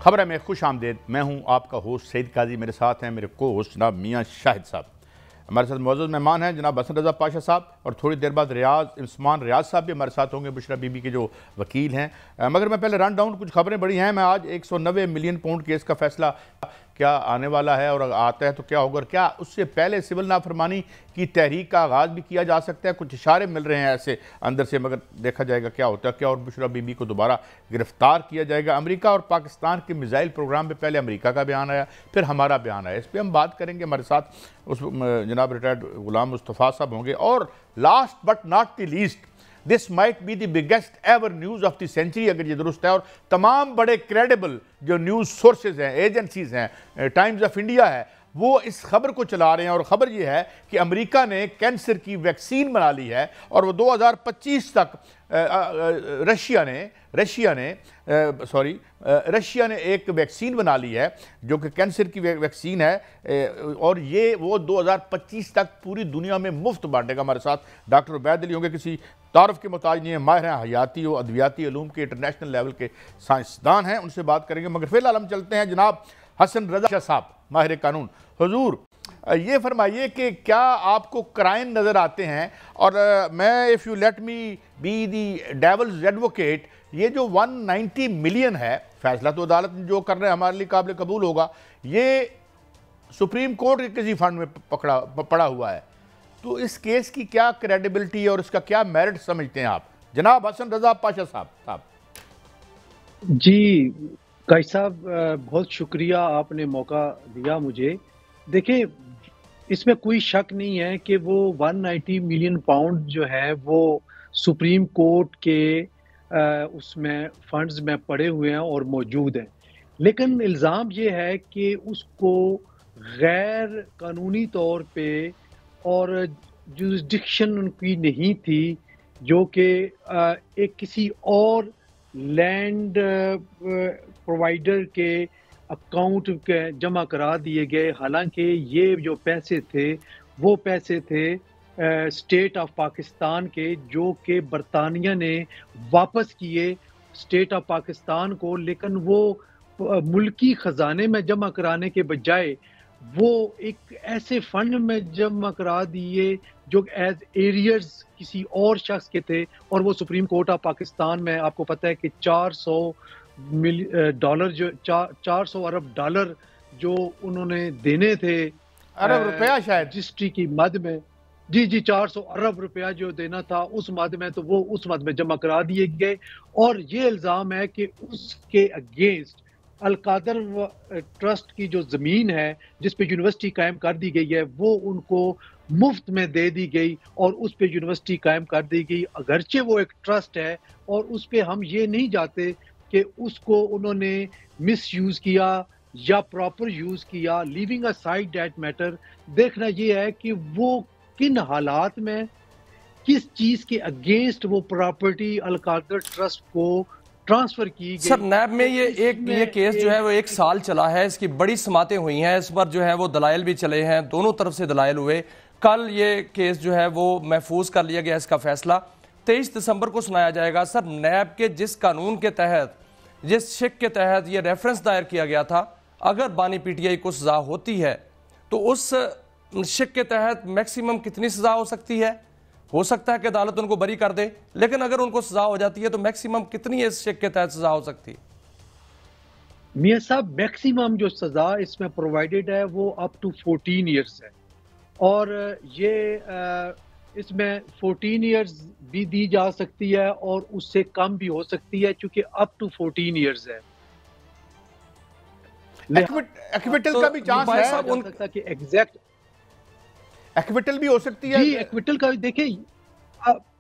خبر میں خوش آمدید. میں ہوں آپ کا ہوسٹ سعید قاضی. میرے ساتھ ہیں میرے کو ہوسٹ جناب میاں شاہد صاحب. ہمارے ساتھ معزز مہمان ہیں جناب حسن رضا پاشا صاحب, اور تھوڑی دیر بعد عثمان ریاض صاحب بھی ہمارے ساتھ ہوں گے, بشرا بی بی کے جو وکیل ہیں. مگر میں پہلے رن ڈاؤن کچھ خبریں بڑی ہیں. میں آج 190 ملین پاؤنڈ کیس کا فیصلہ کیا آنے والا ہے, اور آتا ہے تو کیا ہوگا, اور کیا اس سے پہلے سول نافرمانی کی تحریک کا آغاز بھی کیا جا سکتا ہے. کچھ اشارے مل رہے ہیں ایسے اندر سے, مگر دیکھا جائے گا کیا ہوتا ہے کیا. اور بشرا بی بی کو دوبارہ گرفتار کیا جائے گا. امریکہ اور پاکستان کے میزائل پروگرام پہ پہلے امریکہ کا بیان آیا, پھر ہمارا بیان آیا. اس پہ ہم بات کریں گے. ہمارے ساتھ جناب ریٹائرڈ غلام مصطفیٰ صاحب ہوں گے. اور last but not the least, this might be the biggest ever news of the century اگر یہ درست ہے. اور تمام بڑے کریڈیبل جو نیوز سورسز ہیں, ایجنسیز ہیں, ٹائمز آف انڈیا ہے, وہ اس خبر کو چلا رہے ہیں. اور خبر یہ ہے کہ امریکہ نے کینسر کی ویکسین بنا لی ہے, اور وہ 2025 تک رشیا نے ایک ویکسین بنا لی ہے جو کہ کینسر کی ویکسین ہے, اور یہ وہ 2025 تک پوری دنیا میں مفت بانٹے گا. ہمارے ساتھ ڈاکٹر عبید علی ہوں گے, کسی تعارف کے محتاج نہیں ہیں, ماہر ہیں حیاتی و ادویاتی علوم کے انٹرنیشنل لیول کے سائنسدان ہیں, ان سے بات کریں گے. مگر فی الحال ہم چلتے ہیں جناب حسن رضا صاحب, ماہر قانون. حضور یہ فرمائیے کہ کیا آپ کو کرائم نظر آتے ہیں, اور میں if you let me be the devil's advocate, یہ جو 190 ملین ہے, فیصلہ تو عدالت جو کر رہے ہیں ہمارے لیے قابل قبول ہوگا, یہ سپریم کورٹ کے کسی فنڈ میں پڑا ہوا ہے, تو اس کیس کی کیا کریڈیبلٹی اور اس کا کیا میرٹ سمجھتے ہیں آپ جناب حسن رضا پاشا صاحب؟ جی قاضی صاحب, بہت شکریہ, آپ نے موقع دیا مجھے. دیکھیں, اس میں کوئی شک نہیں ہے کہ وہ 190 ملین پاؤنڈ جو ہے وہ سپریم کورٹ کے اس میں فنڈز میں پڑے ہوئے ہیں اور موجود ہیں. لیکن الزام یہ ہے کہ اس کو غیر قانونی طور پہ اور جورسڈکشن ان کی نہیں تھی, جو کہ ایک کسی اور لینڈ پرووائڈر کے اکاؤنٹ کے جمع کرا دیے گئے. حالانکہ یہ جو پیسے تھے وہ پیسے تھے اسٹیٹ آف پاکستان کے, جو کہ برطانیہ نے واپس کیے اسٹیٹ آف پاکستان کو. لیکن وہ ملکی خزانے میں جمع کرانے کے بجائے وہ ایک ایسے فنڈ میں جمع کرا دیے جو ایز ایریئرز کسی اور شخص کے تھے, اور وہ سپریم کورٹ آف پاکستان میں آپ کو پتہ ہے کہ 400 ارب ڈالر جو انہوں نے دینے تھے, ارب روپیہ شاید رجسٹری کی مد میں, جی 400 ارب روپیہ جو دینا تھا اس مد میں, تو وہ اس مد میں جمع کرا دیے گئے. اور یہ الزام ہے کہ اس کے اگینسٹ القادر ٹرسٹ کی جو زمین ہے جس پہ یونیورسٹی قائم کر دی گئی ہے, وہ ان کو مفت میں دے دی گئی اور اس پہ یونیورسٹی قائم کر دی گئی. اگرچہ وہ ایک ٹرسٹ ہے اور اس پہ ہم یہ نہیں جاتے کہ اس کو انہوں نے مس یوز کیا یا پراپر یوز کیا. لیونگ اسائیڈ دیٹ میٹر, دیکھنا یہ ہے کہ وہ کن حالات میں کس چیز کے اگینسٹ وہ پراپرٹی القادر ٹرسٹ کو ٹرانسفر کی گئی. سر نیب میں یہ کیس جو ہے وہ 1 سال چلا ہے, اس کی بڑی سماعتیں ہوئی ہیں, اس پر جو ہے وہ دلائل بھی چلے ہیں, دونوں طرف سے دلائل ہوئے. کل یہ کیس جو ہے وہ محفوظ کر لیا گیا, اس کا فیصلہ 23 دسمبر کو سنایا جائے گا. سر نیب کے جس قانون کے تحت, جس شک کے تحت یہ ریفرنس دائر کیا گیا تھا, اگر بانی پی ٹی آئی کو سزا ہوتی ہے تو اس شک کے تحت میکسیمم کتنی سزا ہو سکتی ہے؟ ہو سکتا ہے کہ عدالت ان کو بری کر دے, لیکن اگر ان کو سزا ہو جاتی ہے تو میکسیمم کتنی اس شک کے تحت سزا ہو سکتی ہے؟ میاں صاحب, میکسیمم جو سزا اس میں پرووائڈڈ ہے وہ اپ ٹو 14 ایئرس ہے, اور یہ اس میں 14 ایئرز بھی دی جا سکتی ہے اور اس سے کم بھی ہو سکتی ہے, چونکہ اپ ٹو 14 ایئرز ہے. ایکویٹل کا بھی چانس ہے کہ ایگزیکٹ ایکویٹل بھی ہو سکتی ہے. جی ایکویٹل کا دیکھیں,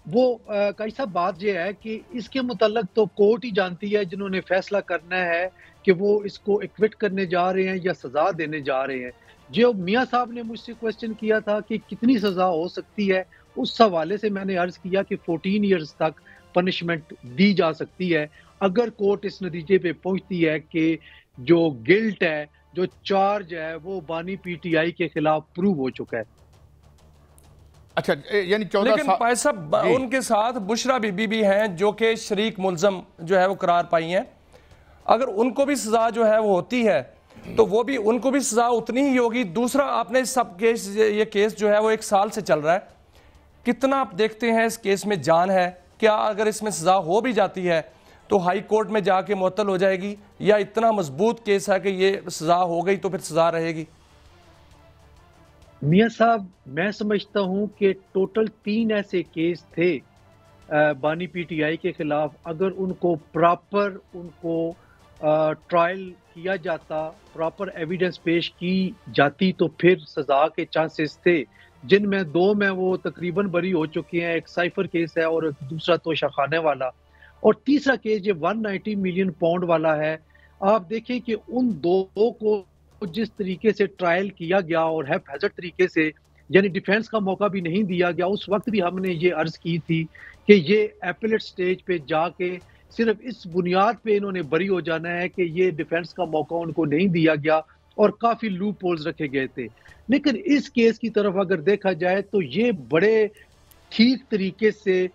وہ قاضی صاحب بات یہ ہے کہ اس کے متعلق تو کورٹ ہی جانتی ہے, جنہوں نے فیصلہ کرنا ہے کہ وہ اس کو ایکویٹ کرنے جا رہے ہیں یا سزا دینے جا رہے ہیں. جو میاں صاحب نے مجھ سے کوسچن کیا تھا کہ کتنی سزا ہو سکتی ہے, اس حوالے سے میں نے عرض کیا کہ 14 ایئرز تک پنشمنٹ دی جا سکتی ہے, اگر کورٹ اس نتیجے پہ پہنچتی ہے کہ جو گلٹ ہے, جو چارج ہے, وہ بانی پی ٹی آئی کے خلاف پروو ہو چکا ہے. اچھا, یعنی 14 لیکن پائے صاحب ان کے ساتھ بشرا بی بی بھی ہیں جو کہ شریک ملزم جو ہے وہ قرار پائی ہیں. اگر ان کو بھی سزا جو ہے وہ ہوتی ہے تو وہ بھی ان کو بھی سزا اتنی ہی ہوگی. دوسرا آپ نے سب کیس یہ کیس جو ہے وہ 1 سال سے چل رہا ہے, کتنا آپ دیکھتے ہیں اس کیس میں جان ہے؟ کیا اگر اس میں سزا ہو بھی جاتی ہے تو ہائی کورٹ میں جا کے معطل ہو جائے گی, یا اتنا مضبوط کیس ہے کہ یہ سزا ہو گئی تو پھر سزا رہے گی؟ میاں صاحب میں سمجھتا ہوں کہ ٹوٹل 3 ایسے کیس تھے بانی پی ٹی آئی کے خلاف. اگر ان کو پراپر ٹرائل کیا جاتا, پراپر ایویڈنس پیش کی جاتی تو پھر سزا کے چانسز تھے, جن میں 2 میں وہ تقریباً بری ہو چکی ہیں. ایک سائفر کیس ہے اور دوسرا توشہ خانے والا, اور تیسرا کیس یہ 190 ملین پاؤنڈ والا ہے. آپ دیکھیں کہ ان 2 کو جس طریقے سے ٹرائل کیا گیا اور حفاظت طریقے سے, یعنی ڈیفینس کا موقع بھی نہیں دیا گیا. اس وقت بھی ہم نے یہ عرض کی تھی کہ یہ ایپلیٹ سٹیج پہ جا کے صرف اس بنیاد پہ انہوں نے بری ہو جانا ہے کہ یہ ڈیفینس کا موقع ان کو نہیں دیا گیا اور کافی لوپ ہولز رکھے گئے تھے. لیکن اس کیس کی طرف اگر دیکھا جائے تو یہ بڑے ٹھیک طریقے سے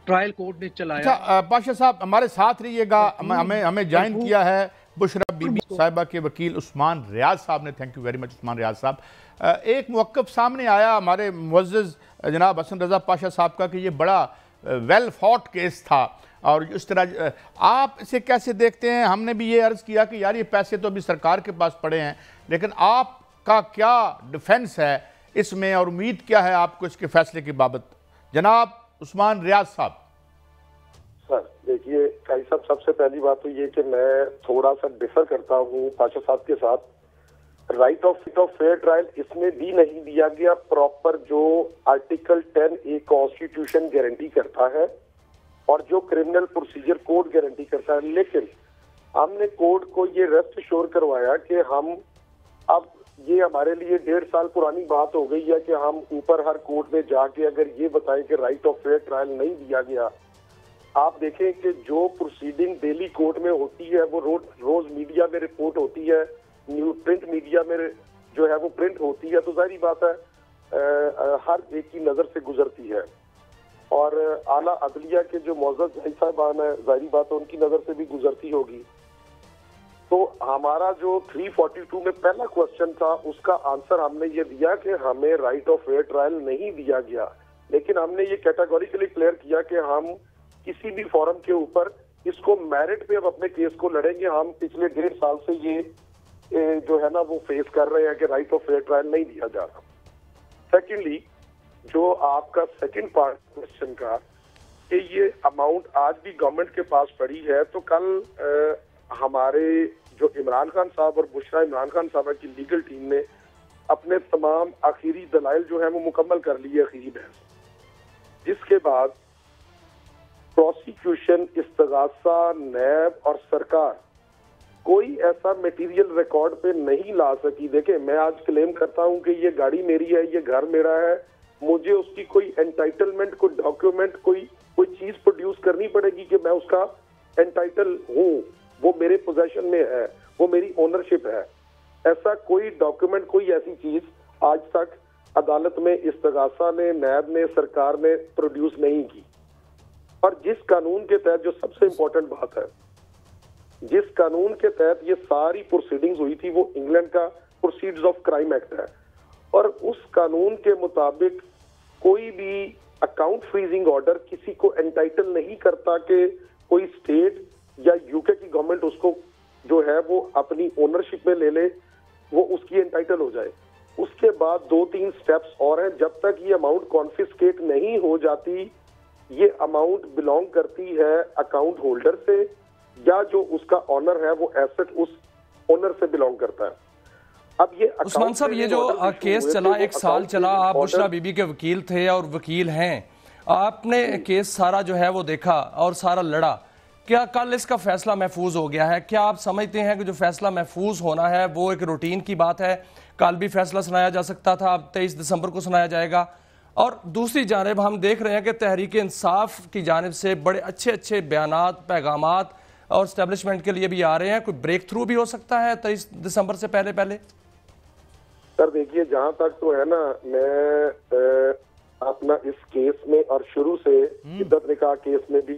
ٹرائل کورٹ نے چلایا. اچھا پاشا صاحب ہمارے ساتھ رہیے گا, ہمیں جوائن کیا ہے بشرا بی بی صاحبہ کے وکیل عثمان ریاض صاحب نے. تھینک یو ویری مچ عثمان ریاض صاحب. ایک موقف سامنے آیا ہمارے معزز جناب حسن رضا پاشا صاحب کا کہ یہ بڑا ویل فاٹ کیس تھا, اور اس طرح آپ اسے کیسے دیکھتے ہیں؟ ہم نے بھی یہ عرض کیا کہ یار یہ پیسے تو ابھی سرکار کے پاس پڑے ہیں, لیکن آپ کا کیا ڈیفنس ہے اس میں, اور امید کیا ہے آپ کو اس کے فیصلے کی بابت؟ جناب عثمان ریاض صاحب. سر دیکھیے قاضی صاحب, سب سے پہلی بات تو یہ کہ میں تھوڑا سا ڈیفر کرتا ہوں پاشا صاحب کے ساتھ. رائٹ آف فیئر ٹرائل اس میں بھی نہیں دیا گیا پراپر, جو آرٹیکل 10A کانسٹیٹیوشن گارنٹی کرتا ہے اور جو کرمنل پروسیجر کوڈ گارنٹی کرتا ہے. لیکن ہم نے کوڈ کو یہ ریسٹ شور کروایا کہ ہم اب یہ ہمارے لیے 1.5 سال پرانی بات ہو گئی ہے کہ ہم اوپر ہر کورٹ میں جا کے اگر یہ بتائیں کہ رائٹ آف فیئر ٹرائل نہیں دیا گیا. آپ دیکھیں کہ جو پروسیڈنگ ڈیلی کورٹ میں ہوتی ہے وہ روز میڈیا میں رپورٹ ہوتی ہے, پرنٹ میڈیا میں جو ہے وہ پرنٹ ہوتی ہے, تو ظاہری بات ہے ہر ایک کی نظر سے گزرتی ہے, اور اعلیٰ عدلیہ کے جو معزز جج صاحبان ہیں ظاہری بات ہے ان کی نظر سے بھی گزرتی ہوگی. تو ہمارا جو 342 میں پہلا کوشچن تھا اس کا آنسر ہم نے یہ دیا کہ ہمیں رائٹ آف فیئر ٹرائل نہیں دیا گیا, لیکن ہم نے یہ کیٹاگوریکلی کلیئر کیا کہ ہم کسی بھی فورم کے اوپر اس کو میرٹ پہ اب اپنے کیس کو لڑیں گے. ہم پچھلے 1.5 سال سے یہ جو ہے نا وہ فیس کر رہے ہیں کہ رائٹ آف فیئر ٹرائل نہیں دیا جا رہا. سیکنڈلی جو آپ کا سیکنڈ پارٹ کوشچن کا کہ یہ اماؤنٹ آج بھی گورنمنٹ کے پاس پڑی ہے, تو کل ہمارے جو عمران خان صاحب اور بشرا عمران خان صاحبہ کی لیگل ٹیم نے اپنے تمام آخری دلائل جو ہیں وہ مکمل کر لیے آخری بحث, جس کے بعد پروسیکیوشن, استغاثہ, نیب اور سرکار کوئی ایسا میٹیریل ریکارڈ پہ نہیں لا سکی. دیکھیں میں آج کلیم کرتا ہوں کہ یہ گاڑی میری ہے, یہ گھر میرا ہے, مجھے اس کی کوئی انٹائٹلمنٹ, کوئی ڈاکیومنٹ, کوئی چیز پروڈیوس کرنی پڑے گی کہ میں اس کا انٹائٹل ہوں, وہ میرے پوزیشن میں ہے, وہ میری اونرشپ ہے. ایسا کوئی ڈاکیومنٹ, کوئی ایسی چیز آج تک عدالت میں استغاثہ نے, نیب نے, سرکار نے پروڈیوس نہیں کی. اور جس قانون کے تحت, جو سب سے امپورٹنٹ بات ہے, جس قانون کے تحت یہ ساری پروسیڈنگز ہوئی تھی وہ انگلینڈ کا پروسیڈز آف کرائم ایکٹ ہے, اور اس قانون کے مطابق کوئی بھی اکاؤنٹ فریزنگ آرڈر کسی کو انٹائٹل نہیں کرتا کہ کوئی اسٹیٹ یا یو کے کی گورنمنٹ اس کو جو ہے وہ اپنی اونرشپ میں لے لے, وہ اس کی انٹائٹل ہو جائے. اس کے بعد 2-3 سٹیپس اور ہیں. جب تک یہ اماؤنٹ کانفسکیٹ نہیں ہو جاتی, یہ اماؤنٹ بلونگ کرتی ہے اکاؤنٹ ہولڈر سے, یا جو اس کا آنر ہے وہ ایسٹ اس آنر سے بلونگ کرتا ہے. اب یہ عثمان صاحب یہ جو کیس چلا 1 سال چلا, آپ بشرا بی بی کے وکیل تھے اور وکیل ہیں, آپ نے کیس سارا جو ہے وہ دیکھا اور سارا لڑا, کیا کل اس کا فیصلہ محفوظ ہو گیا ہے؟ کیا آپ سمجھتے ہیں کہ جو فیصلہ محفوظ ہونا ہے وہ ایک روٹین کی بات ہے, کل بھی فیصلہ سنایا جا سکتا تھا, اب 23 دسمبر کو سنایا جائے گا؟ اور دوسری جانب ہم دیکھ رہے ہیں کہ تحریک انصاف کی جانب سے بڑے اچھے پیغامات اور اسٹیبلشمنٹ کے لیے بھی آ رہے ہیں. کوئی بریک تھرو بھی ہو سکتا ہے 23 دسمبر سے پہلے؟ سر دیکھیے, جہاں تک تو ہے نا, میں اپنا اس کیس میں اور شروع سے عدت نکاح کیس میں بھی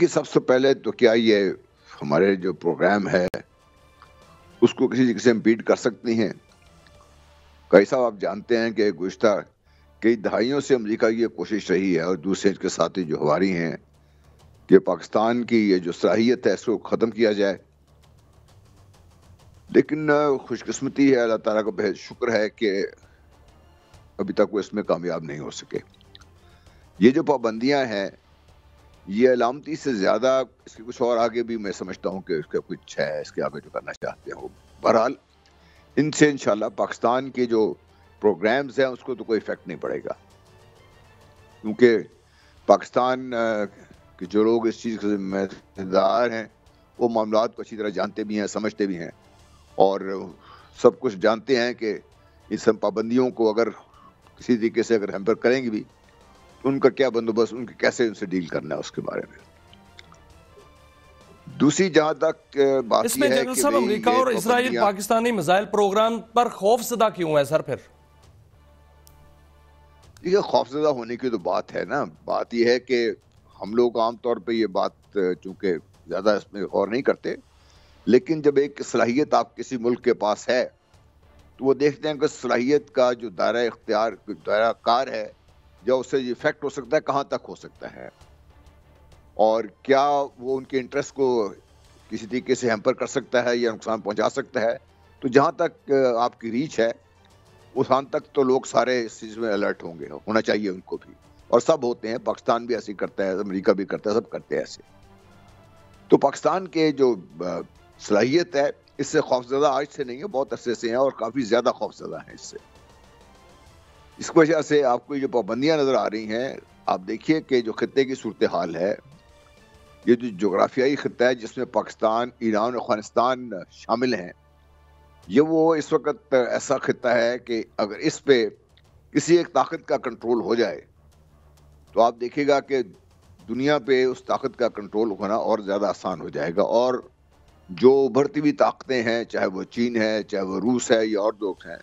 دیکھیے سب سے پہلے تو کیا یہ ہمارے جو پروگرام ہے اس کو کسی طریقے سے امپیڈ کر سکتی ہیں؟ قاری صاحب آپ جانتے ہیں کہ گزشتہ کئی دہائیوں سے امریکہ کی یہ کوشش رہی ہے اور دوسرے کے ساتھی جو ہماری ہیں کہ پاکستان کی یہ جو صلاحیت ہے اس کو ختم کیا جائے، لیکن خوش قسمتی ہے، اللہ تعالیٰ کا بہت شکر ہے کہ ابھی تک وہ اس میں کامیاب نہیں ہو سکے۔ یہ جو پابندیاں ہیں یہ علامتی سے زیادہ اس کے کچھ اور آگے بھی میں سمجھتا ہوں کہ اس کا کچھ ہے، اس کے آگے جو کرنا چاہتے ہیں وہ بہرحال ان سے انشاءاللہ پاکستان کے جو پروگرامز ہیں اس کو تو کوئی افیکٹ نہیں پڑے گا، کیونکہ پاکستان کے جو لوگ اس چیز کے ذمہ دار ہیں وہ معاملات کو اچھی طرح جانتے بھی ہیں، سمجھتے بھی ہیں اور سب کچھ جانتے ہیں کہ اس پابندیوں کو اگر کسی طریقے سے اگر ہیمپر کریں گے بھی تو ان کا کیا بندوبست، ان کے کیسے ان سے ڈیل کرنا ہے اس کے بارے میں۔ دوسری جہاں تک بات اس میں یہ ہے جنرل کہ صاحب امریکہ اور اسرائیل پاکستانی میزائل پروگرام پر خوف زدہ کیوں ہے سر؟ پھر یہ خوفزدہ ہونے کی تو بات ہے نا، بات یہ ہے کہ ہم لوگ عام طور پہ یہ بات چونکہ زیادہ اس میں غور نہیں کرتے، لیکن جب ایک صلاحیت آپ کسی ملک کے پاس ہے تو وہ دیکھتے ہیں کہ صلاحیت کا جو دائرہ اختیار دائرہ کار ہے یا اس سے یہ افیکٹ ہو سکتا ہے، کہاں تک ہو سکتا ہے اور کیا وہ ان کے انٹرسٹ کو کسی طریقے سے ہیمپر کر سکتا ہے یا نقصان پہنچا سکتا ہے۔ تو جہاں تک آپ کی ریچ ہے اس حد تک تو لوگ سارے اس چیز میں الرٹ ہوں گے، ہونا چاہیے ان کو بھی، اور سب ہوتے ہیں، پاکستان بھی ایسے کرتا ہے، امریکہ بھی کرتا ہے، سب کرتے ہیں ایسے۔ تو پاکستان کے جو صلاحیت ہے اس سے خوفزدہ آج سے نہیں ہے، بہت عرصے سے ہیں اور کافی زیادہ خوفزدہ ہیں اس سے۔ اس وجہ سے آپ کو یہ جو پابندیاں نظر آ رہی ہیں، آپ دیکھیے کہ جو خطے کی صورتحال ہے، یہ جو جغرافیائی خطہ ہے جس میں پاکستان، ایران اور افغانستان شامل ہیں، یہ وہ اس وقت ایسا خطہ ہے کہ اگر اس پہ کسی ایک طاقت کا کنٹرول ہو جائے تو آپ دیکھیں گا کہ دنیا پہ اس طاقت کا کنٹرول ہونا اور زیادہ آسان ہو جائے گا، اور جو ابھرتی ہوئی طاقتیں ہیں، چاہے وہ چین ہے، چاہے وہ روس ہے یا اور لوگ ہیں،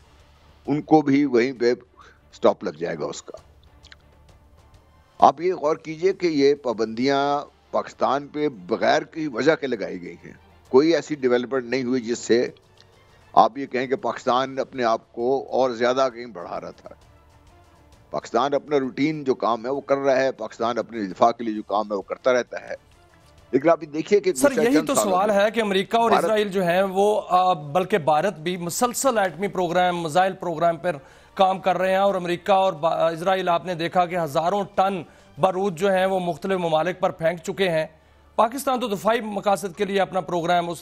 ان کو بھی وہیں پہ سٹاپ لگ جائے گا اس کا۔ آپ یہ غور کیجئے کہ یہ پابندیاں پاکستان پہ بغیر کی وجہ کے لگائی گئی ہیں، کوئی ایسی ڈیولپمنٹ نہیں ہوئی جس سے آپ یہ کہیں کہ پاکستان اپنے آپ کو اور زیادہ کہیں بڑھا رہا تھا۔ پاکستان اپنا روٹین جو کام ہے وہ کر رہا ہے، پاکستان اپنے دفاع کے لیے جو کام ہے وہ کرتا رہتا ہے، لیکن آپ دیکھیے کہ سر یہی تو سوال ہے کہ امریکہ اور اسرائیل جو ہیں وہ بلکہ بھارت بھی مسلسل ایٹمی پروگرام، میزائل پروگرام پر کام کر رہے ہیں، اور امریکہ اور اسرائیل آپ نے دیکھا کہ ہزاروں ٹن بارود جو ہیں وہ مختلف ممالک پر پھینک چکے ہیں۔ پاکستان تو دفاعی مقاصد کے لیے اپنا پروگرام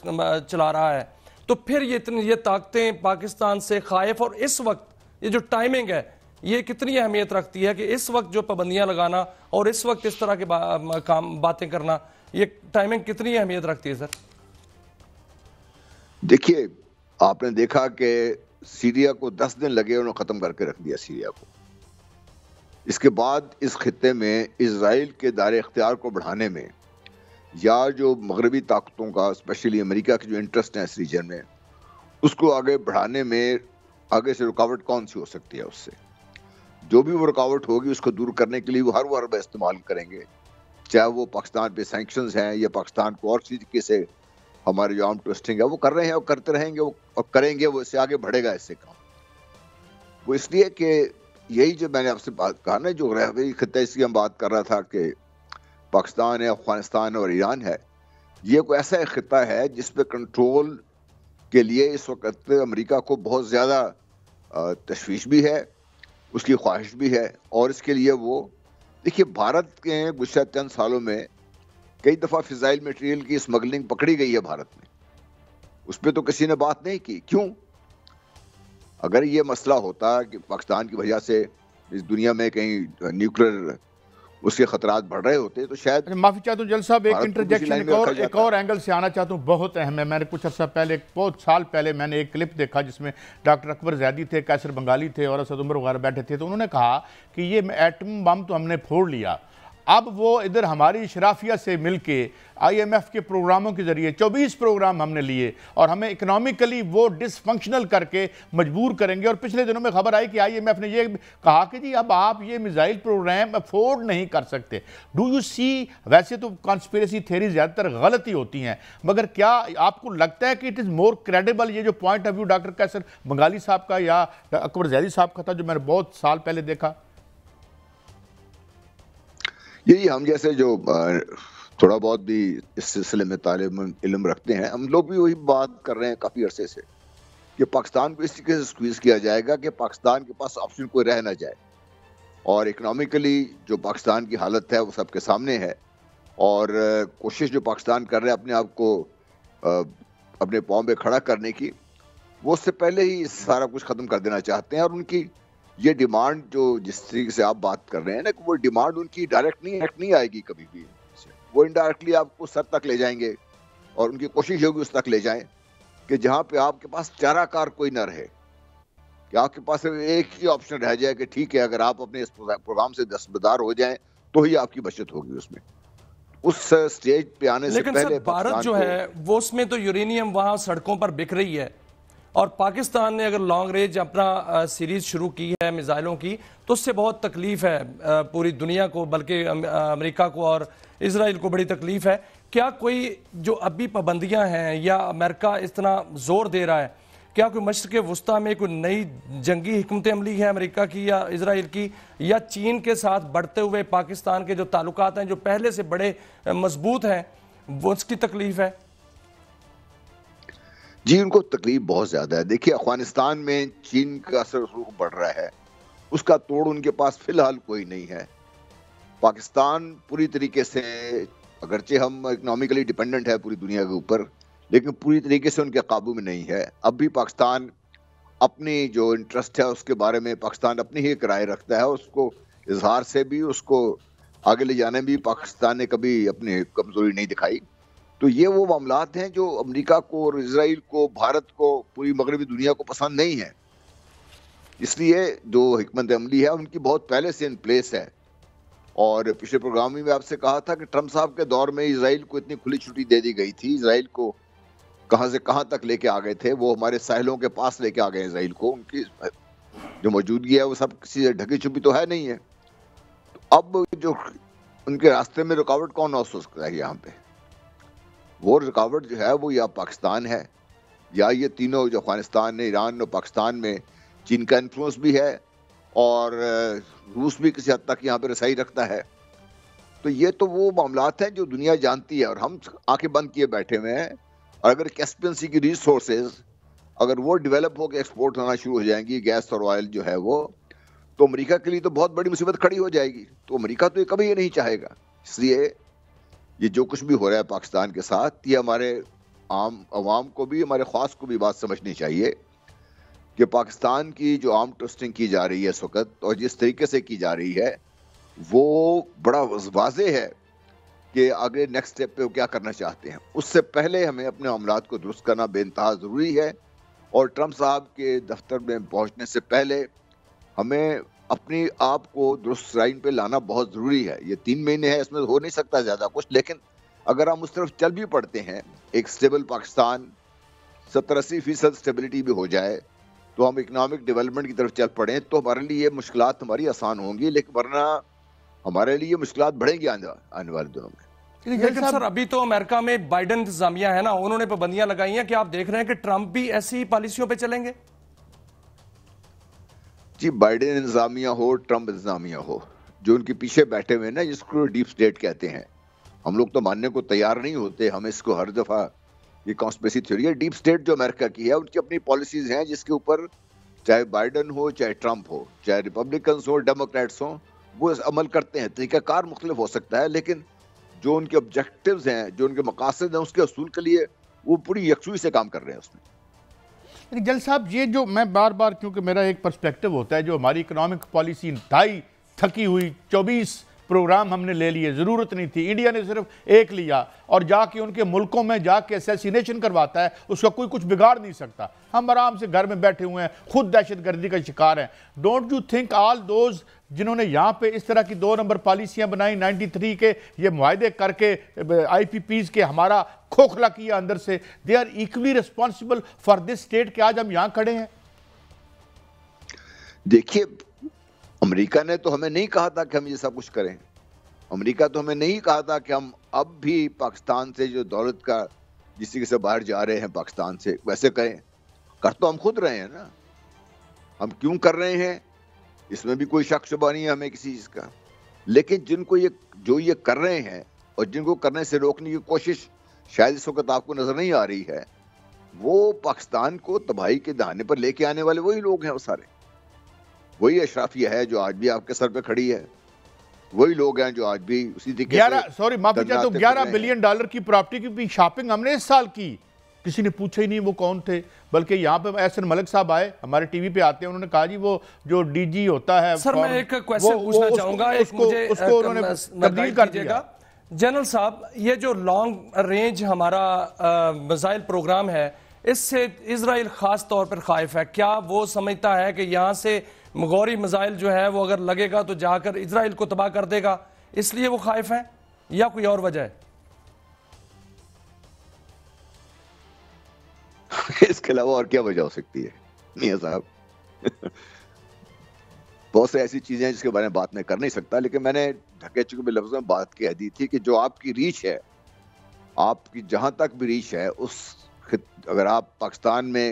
چلا رہا ہے، تو پھر یہ طاقتیں پاکستان سے خائف، اور اس وقت یہ جو ٹائمنگ ہے یہ کتنی اہمیت رکھتی ہے کہ اس وقت جو پابندیاں لگانا اور اس وقت اس طرح کے باتیں کرنا، یہ ٹائمنگ کتنی اہمیت رکھتی ہے سر؟ دیکھیے آپ نے دیکھا کہ سیریا کو 10 دن لگے، انہوں نے ختم کر کے رکھ دیا سیریا کو۔ اس کے بعد اس خطے میں اسرائیل کے دائرہ اختیار کو بڑھانے میں یا جو مغربی طاقتوں کا اسپیشلی امریکہ کے جو انٹرسٹ ہیں اس ریجن میں، اس کو آگے بڑھانے میں آگے سے رکاوٹ کون سی ہو سکتی ہے؟ اس سے جو بھی وہ رکاوٹ ہوگی اس کو دور کرنے کے لیے وہ ہر وہ حربہ استعمال کریں گے، چاہے وہ پاکستان پہ سینکشنز ہیں یا پاکستان کو اور طریقے سے ہمارے جو آرم ٹویسٹنگ ہے وہ کر رہے ہیں اور کرتے رہیں گے اور کریں گے، وہ اس سے آگے بڑھے گا اس سے کام۔ وہ اس لیے کہ یہی جو میں نے آپ سے بات کہا نا، جو جغرافیائی خطہ اس کی ہم بات کر رہا تھا کہ پاکستان ہے، افغانستان اور ایران ہے، یہ کوئی ایسا ایک خطہ ہے جس پہ کنٹرول کے لیے اس وقت امریکہ کو بہت زیادہ تشویش بھی ہے، اس کی خواہش بھی ہے، اور اس کے لیے وہ دیکھیے بھارت کے گزشتہ چند سالوں میں کئی دفعہ فضائل میٹیریل کی اسمگلنگ پکڑی گئی ہے بھارت میں، اس پہ تو کسی نے بات نہیں کی۔ کیوں؟ اگر یہ مسئلہ ہوتا کہ پاکستان کی وجہ سے اس دنیا میں کہیں نیوکلیر اس کے خطرات بڑھ رہے ہوتے تو شاید معافی چاہتا ہوں جل صاحب، ایک انٹرجیکشن ایک اور اینگل سے آنا چاہتا ہوں، بہت اہم ہے۔ میں نے کچھ عرصہ پہلے، بہت سال پہلے میں نے ایک کلپ دیکھا جس میں ڈاکٹر اکبر زیدی تھے، قیصر بنگالی تھے اور اسد عمر وغیرہ بیٹھے تھے، تو انہوں نے کہا کہ یہ ایٹم بم تو ہم نے پھوڑ لیا، اب وہ ادھر ہماری اشرافیہ سے مل کے آئی ایم ایف کے پروگراموں کے ذریعے 24 پروگرام ہم نے لیے اور ہمیں اکنامیکلی وہ ڈس فنکشنل کر کے مجبور کریں گے. اور پچھلے دنوں میں خبر آئی کہ آئی ایم ایف نے یہ کہا کہ جی اب آپ یہ میزائل پروگرام افورڈ نہیں کر سکتے. ڈو یو سی, ویسے تو کانسپیریسی تھیری زیادہ تر غلط ہی ہوتی ہیں, مگر کیا آپ کو لگتا ہے کہ اٹ از مور کریڈیبل یہ جو پوائنٹ آف ویو ڈاکٹر قیصر بنگالی صاحب کا یا اکبر زیدی صاحب کا تھا جو میں نے بہت سال پہلے دیکھا؟ یہی ہم جیسے جو تھوڑا بہت بھی اس سلسلے میں طالب علم رکھتے ہیں, ہم لوگ بھی وہی بات کر رہے ہیں کافی عرصے سے کہ پاکستان کو اس طریقے سے سکویز کیا جائے گا کہ پاکستان کے پاس آپشن کوئی رہ نہ جائے, اور اکنامیکلی جو پاکستان کی حالت ہے وہ سب کے سامنے ہے, اور کوشش جو پاکستان کر رہے ہیں اپنے آپ کو اپنے پاؤں پہ کھڑا کرنے کی, وہ اس سے پہلے ہی سارا کچھ ختم کر دینا چاہتے ہیں. اور ان کی یہ ڈیمانڈ جو جس طریقے سے آپ بات کر رہے ہیں نا, کہ وہ ڈیمانڈ ان کی ڈائریکٹ نہیں آئے گی کبھی بھی, وہ انڈائریکٹلی آپ کو سر تک لے جائیں گے, اور ان کی کوشش ہوگی اس تک لے جائیں کہ جہاں پہ آپ کے پاس چارہ کار کوئی نہ رہے, کہ آپ کے پاس ایک ہی آپشن رہ جائے کہ ٹھیک ہے اگر آپ اپنے اس پروگرام سے دستبردار ہو جائیں تو ہی آپ کی بچت ہوگی اس میں. اس سٹیج پہ آنے سے پہلے لیکن بھارت جو ہے وہ اس میں تو یورینیم وہاں سڑکوں پر بک رہی ہے, اور پاکستان نے اگر لانگ رینج اپنا سیریز شروع کی ہے میزائلوں کی تو اس سے بہت تکلیف ہے پوری دنیا کو, بلکہ امریکہ کو اور اسرائیل کو بڑی تکلیف ہے. کیا کوئی جو ابھی پابندیاں ہیں یا امریکہ اس طرح زور دے رہا ہے, کیا کوئی مشرق وسطیٰ میں کوئی نئی جنگی حکمت عملی ہے امریکہ کی یا اسرائیل کی, یا چین کے ساتھ بڑھتے ہوئے پاکستان کے جو تعلقات ہیں جو پہلے سے بڑے مضبوط ہیں وہ اس کی تکلیف ہے؟ جی ان کو تکلیف بہت زیادہ ہے. دیکھیے افغانستان میں چین کا اثر رسوخ بڑھ رہا ہے, اس کا توڑ ان کے پاس فی الحال کوئی نہیں ہے. پاکستان پوری طریقے سے, اگرچہ ہم اکنامیکلی ڈیپینڈنٹ ہے پوری دنیا کے اوپر, لیکن پوری طریقے سے ان کے قابو میں نہیں ہے. اب بھی پاکستان اپنی جو انٹرسٹ ہے اس کے بارے میں پاکستان اپنی ہی ایک رائے رکھتا ہے, اس کو اظہار سے بھی اس کو آگے لے جانے بھی پاکستان نے کبھی اپنی کمزوری نہیں دکھائی. تو یہ وہ معاملات ہیں جو امریکہ کو اور اسرائیل کو, بھارت کو, پوری مغربی دنیا کو پسند نہیں ہے. اس لیے جو حکمت عملی ہے ان کی بہت پہلے سے ان پلیس ہے. اور پچھلے پروگرام میں آپ سے کہا تھا کہ ٹرمپ صاحب کے دور میں اسرائیل کو اتنی کھلی چھٹی دے دی گئی تھی, اسرائیل کو کہاں سے کہاں تک لے کے آ گئے تھے, وہ ہمارے ساحلوں کے پاس لے کے آ گئے اسرائیل کو. ان کی جو موجودگی ہے وہ سب کسی سے ڈھکی چھپی تو ہے نہیں ہے. تو اب جو ان کے راستے میں رکاوٹ کون ہو سکتا ہے یہاں پہ؟ وہ رکاوٹ جو ہے وہ یا پاکستان ہے, یا یہ تینوں جو افغانستان, ایران اور پاکستان میں چین کا انفلوئنس بھی ہے, اور روس بھی کسی حد تک یہاں پہ رسائی رکھتا ہے. تو یہ تو وہ معاملات ہیں جو دنیا جانتی ہے, اور ہم آنکھیں بند کیے بیٹھے ہوئے ہیں. اور اگر کیسپین سی کی ریسورسز اگر وہ ڈیولپ ہو کے ایکسپورٹ ہونا شروع ہو جائیں گی, گیس اور آئل جو ہے وہ, تو امریکہ کے لیے تو بہت بڑی مصیبت کھڑی ہو جائے گی. تو امریکہ تو یہ کبھی یہ نہیں چاہے گا. اس لیے یہ جو کچھ بھی ہو رہا ہے پاکستان کے ساتھ, یہ ہمارے عام عوام کو بھی, ہمارے خواص کو بھی بات سمجھنی چاہیے کہ پاکستان کی جو آرم ٹوسٹنگ کی جا رہی ہے اس وقت, اور جس طریقے سے کی جا رہی ہے, وہ بڑا واضح ہے کہ آگے نیکسٹ اسٹیپ پہ وہ کیا کرنا چاہتے ہیں. اس سے پہلے ہمیں اپنے معاملات کو درست کرنا بے انتہا ضروری ہے, اور ٹرمپ صاحب کے دفتر میں پہنچنے سے پہلے ہمیں اپنی آپ کو درست لائن پہ لانا بہت ضروری ہے. یہ 3 مہینے ہے, اس میں ہو نہیں سکتا زیادہ کچھ, لیکن اگر ہم اس طرف چل بھی پڑتے ہیں, ایک سٹیبل پاکستان, 70-80% سٹیبلٹی بھی ہو جائے, تو ہم اکنامک ڈیولپمنٹ کی طرف چل پڑیں, تو ہمارے لیے یہ مشکلات ہماری آسان ہوں گی, لیکن ورنہ ہمارے لیے مشکلات بڑھیں گی آنے والے دنوں میں. لیکن سر ابھی تو امریکہ میں بائیڈن انتظامیہ ہے نا, انہوں نے پابندیاں لگائی ہیں, کہ آپ دیکھ رہے ہیں کہ ٹرمپ بھی ایسی پالیسیوں پہ چلیں گے؟ جی بائیڈن انتظامیہ ہو, ٹرمپ انتظامیہ ہو, جو ان کے پیچھے بیٹھے ہوئے نا, جس کو ڈیپ اسٹیٹ کہتے ہیں, ہم لوگ تو ماننے کو تیار نہیں ہوتے. ہم اس کو ہر دفعہ, یہ کانسپریسی تھیوری ہے, ڈیپ اسٹیٹ جو امریکہ کی ہے, ان کی اپنی پالیسیز ہیں جس کے اوپر چاہے بائیڈن ہو, چاہے ٹرمپ ہو, چاہے ریپبلکنز ہو, ڈیموکریٹس ہوں, وہ عمل کرتے ہیں. طریقہ کار مختلف ہو سکتا ہے, لیکن جو ان کے آبجیکٹیوز ہیں, جو ان کے مقاصد ہیں, اس کے حصول کے لیے وہ پوری یکسوئی سے کام کر رہے ہیں اس میں. جل صاحب, یہ جو میں بار کیونکہ میرا ایک پرسپیکٹو ہوتا ہے, جو ہماری اکنامک پالیسی انتہائی تھکی ہوئی 24 پروگرام ہم نے لے لیے, ضرورت نہیں تھی. انڈیا نے صرف ایک لیا اور جا کے ان کے ملکوں میں جا کے اسیسینیشن کرواتا ہے, اس کا کوئی کچھ بگاڑ نہیں سکتا. ہم آرام سے گھر میں بیٹھے ہوئے ہیں, خود دہشت گردی کا شکار ہیں. Don't you think all those جنہوں نے یہاں پہ اس طرح کی 2 نمبر پالیسیاں بنائی, 93 کے یہ معاہدے کر کے آئی پی پیز کے ہمارا کھوکھلا کیا اندر سے, they are equally responsible for this state کہ آج ہم یہاں کھڑے ہیں. دیکھیے, امریکہ نے تو ہمیں نہیں کہا تھا کہ ہم یہ سب کچھ کریں. امریکہ تو ہمیں نہیں کہا تھا کہ ہم اب بھی پاکستان سے جو دولت کا جس طریقے سے باہر جا رہے ہیں پاکستان سے ویسے کریں. کر تو ہم خود رہے ہیں نا. ہم کیوں کر رہے ہیں اس میں بھی کوئی شک شبہ نہیں ہے ہمیں کسی چیز کا. لیکن جن کو یہ کر رہے ہیں اور جن کو کرنے سے روکنے کی کوشش شاید اس وقت آپ کو نظر نہیں آ رہی ہے, وہ پاکستان کو تباہی کے دہانے پر لے کے آنے والے وہی لوگ ہیں. وہ سارے وہی اشرافیہ ہے جو آج بھی آپ کے سر پہ کھڑی ہے, وہی لوگ ہیں جو آج بھی اسی طریقے سے معافی چاہتا ہوں, $11 بلین کی پراپرٹی کی بھی شاپنگ ہم نے اس سال کی. کسی نے پوچھا ہی نہیں وہ کون تھے, بلکہ یہاں پہ احسن ملک صاحب آئے, ہمارے ٹی وی پہ آتے ہیں, انہوں نے کہا جی وہ جو ڈی جی ہوتا ہے. سر میں ایک کویسچن پوچھنا چاہوں گا, اس کو انہوں نے تبدیل کر دیا. جنرل صاحب, یہ جو لانگ رینج ہمارا میزائل پروگرام ہے, اس سے اسرائیل خاص طور پر خائف ہے. کیا وہ سمجھتا ہے کہ یہاں سے مغوری میزائل جو ہے وہ اگر لگے گا تو جا کر اسرائیل کو تباہ کر دے گا, اس لیے وہ خائف ہیں, یا کوئی اور وجہ ہے؟ اس کے علاوہ اور کیا وجہ ہو سکتی ہے میاں صاحب؟ بہت سے ایسی چیزیں ہیں جس کے بارے میں بات میں کر نہیں سکتا, لیکن میں نے ڈھکے چکے لفظوں میں بات کہہ دی تھی کہ جو آپ کی ریچ ہے, آپ کی جہاں تک بھی ریچ ہے, اگر آپ پاکستان میں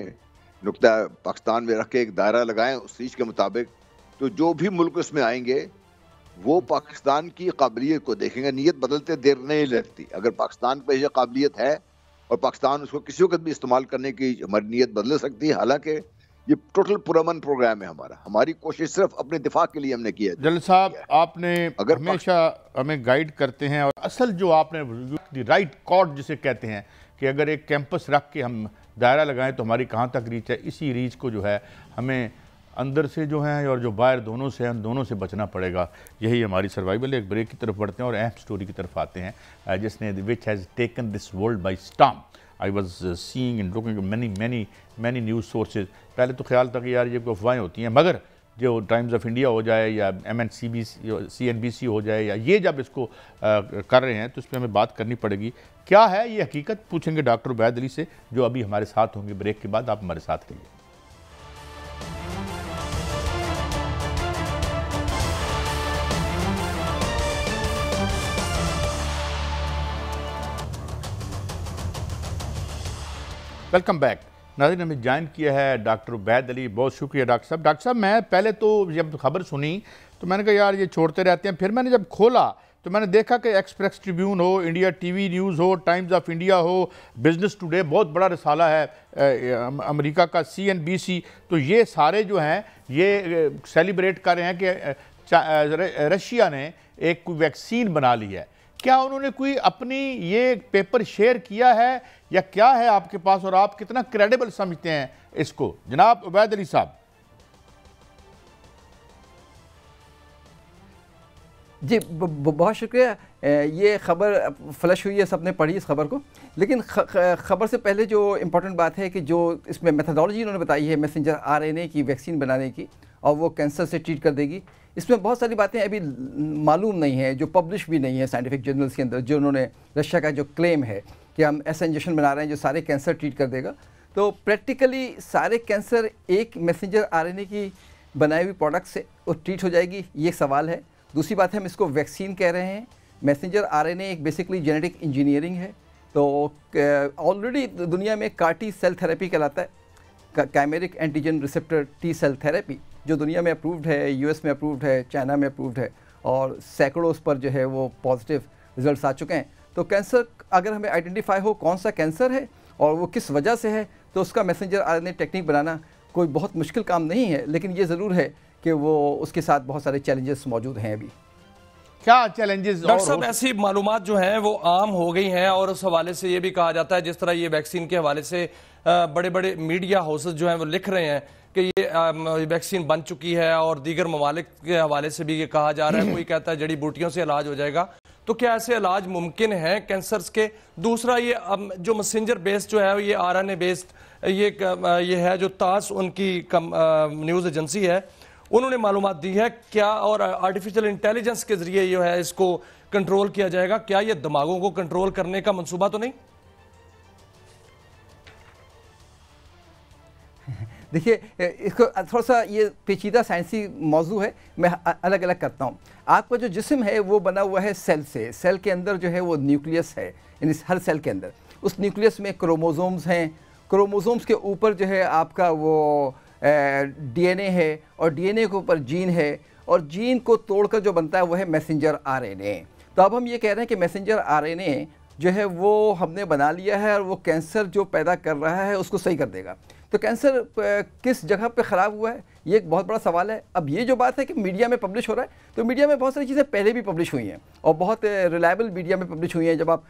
نقطہ پاکستان میں رکھ کے ایک دائرہ لگائیں اس ریچ کے مطابق, تو جو بھی ملک اس میں آئیں گے وہ پاکستان کی قابلیت کو دیکھیں گے. نیت بدلتے دیر نہیں لگتی. اگر پاکستان پہ یہ قابلیت ہے اور پاکستان اس کو کسی وقت بھی استعمال کرنے کی ہماری نیت بدل سکتی ہے. حالانکہ یہ ٹوٹل پرامن پروگرام ہے ہمارا, ہماری کوشش صرف اپنے دفاع کے لیے ہم نے کی ہے. جل صاحب, آپ نے ہمیشہ ہمیں گائیڈ کرتے ہیں, اور اصل جو آپ نے رائٹ کارڈ جسے کہتے ہیں کہ اگر ایک کیمپس رکھ کے ہم دائرہ لگائیں تو ہماری کہاں تک ریچ ہے, اسی ریچ کو جو ہے ہمیں اندر سے جو ہیں اور جو باہر دونوں سے ہیں, ان دونوں سے بچنا پڑے گا. یہی ہماری سروائیول. ایک بریک کی طرف بڑھتے ہیں اور اہم سٹوری کی طرف آتے ہیں جس نے which has taken this world by storm. I was seeing and looking at many news sources. پہلے تو خیال تھا کہ یار یہ کوئی افواہیں ہوتی ہیں, مگر جو ٹائمز آف انڈیا ہو جائے یا CNBC ہو جائے, یا یہ جب اس کو کر رہے ہیں تو اس پہ ہمیں بات کرنی پڑے گی. کیا ہے یہ حقیقت, پوچھیں گے ڈاکٹر عبید علی سے, جو ابھی ہمارے ساتھ ہوں گے. بریک کے بعد آپ ہمارے ساتھ رہیے. Welcome back. ناظرین, ہمیں جوائن کیا ہے ڈاکٹر عبید علی. بہت شکریہ ڈاکٹر صاحب. ڈاکٹر صاحب, میں پہلے تو جب خبر سنی تو میں نے کہا یار یہ چھوڑتے رہتے ہیں. پھر میں نے جب کھولا تو میں نے دیکھا کہ express tribune who, India T V news who, Times of India who, business today, بہت بڑا رسالہ ہے امریکہ کا, CNBC, تو یہ سارے جو ہیں یہ سیلیبریٹ کر رہے ہیں کہ رشیا نے ایک کوئی ویکسین بنا لی ہے. کیا انہوں نے کوئی اپنی یہ پیپر شیئر کیا ہے یا کیا ہے آپ کے پاس, اور آپ کتنا کریڈیبل سمجھتے ہیں اس کو, جناب عبید علی صاحب؟ جی بہت شکریہ. یہ خبر فلش ہوئی ہے, سب نے پڑھی اس خبر کو, لیکن خبر سے پہلے جو امپورٹنٹ بات ہے کہ جو اس میں میتھڈالوجی انہوں نے بتائی ہے میسنجر RNA کی ویکسین بنانے کی, اور وہ کینسر سے ٹریٹ کر دے گی, اس میں بہت ساری باتیں ابھی معلوم نہیں ہیں, جو پبلش بھی نہیں ہے سائنٹیفک جرنلز کے اندر. جو انہوں نے رشیا کا جو کلیم ہے کہ ہم ایسا انجیکشن بنا رہے ہیں جو سارے کینسر ٹریٹ کر دے گا, تو پریکٹیکلی سارے کینسر ایک میسنجر RNA کی بنائی ہوئی پروڈکٹ سے وہ ٹریٹ ہو جائے گی, یہ سوال ہے. دوسری بات ہے, ہم اس کو ویکسین کہہ رہے ہیں. میسنجر RNA ایک بیسکلی جینیٹک انجینئرنگ ہے. تو آلریڈی دنیا میں CAR-T سیل تھراپی کہلاتا ہے, chimeric antigen receptor T cell therapy, جو دنیا میں اپرووڈ ہے, US میں اپرووڈ ہے, چائنا میں اپرووڈ ہے, اور سینکڑوں اس پر جو ہے وہ پازیٹیو ریزلٹس آ چکے ہیں. تو کینسر اگر ہمیں آئیڈینٹیفائی ہو کون سا کینسر ہے اور وہ کس وجہ سے ہے, تو اس کا میسنجر RNA ٹیکنیک بنانا کوئی بہت مشکل کام نہیں ہے, لیکن یہ ضرور ہے کہ وہ اس کے ساتھ بہت سارے چیلنجز موجود ہیں ابھی. کیا چیلنجز؟ ڈاکٹر صاحب ایسی معلومات جو ہیں وہ عام ہو گئی ہیں، اور اس حوالے سے یہ بھی کہا جاتا ہے جس طرح یہ ویکسین کے حوالے سے بڑے بڑے میڈیا ہاؤسز جو ہیں وہ لکھ رہے ہیں کہ یہ ویکسین بن چکی ہے، اور دیگر ممالک کے حوالے سے بھی یہ کہا جا رہا ہے، کوئی کہتا ہے جڑی بوٹیوں سے علاج ہو جائے گا، تو کیا ایسے علاج ممکن ہیں کینسرز کے؟ دوسرا یہ جو مسنجر بیسڈ جو ہے یہ RNA بیسڈ یہ ہے جو تاس ان کی نیوز ایجنسی ہے، انہوں نے معلومات دی ہے کیا، اور آرٹیفیشل انٹیلیجنس کے ذریعے یہ ہے اس کو کنٹرول کیا جائے گا، کیا یہ دماغوں کو کنٹرول کرنے کا منصوبہ تو نہیں؟ دیکھیے اس کو تھوڑا سا یہ پیچیدہ سائنسی موضوع ہے، میں الگ الگ کرتا ہوں. آپ کا جو جسم ہے وہ بنا ہوا ہے سیل سے، سیل کے اندر جو ہے وہ نیوکلیس ہے، یعنی ہر سیل کے اندر اس نیوکلیس میں کروموزومز ہیں، کروموزومز کے اوپر جو ہے آپ کا وہ DNA ہے، اور DNA کے اوپر جین ہے، اور جین کو توڑ کر جو بنتا ہے وہ ہے میسنجر RNA. تو اب ہم یہ کہہ رہے ہیں کہ میسنجر RNA جو ہے وہ ہم نے بنا لیا ہے، اور وہ کینسر جو پیدا کر رہا ہے اس کو صحیح کر دے گا. تو کینسر کس جگہ پہ خراب ہوا ہے یہ ایک بہت بڑا سوال ہے. اب یہ جو بات ہے کہ میڈیا میں پبلش ہو رہا ہے، تو میڈیا میں بہت ساری چیزیں پہلے بھی پبلش ہوئی ہیں، اور بہت ریلائبل میڈیا میں پبلش ہوئی ہیں. جب آپ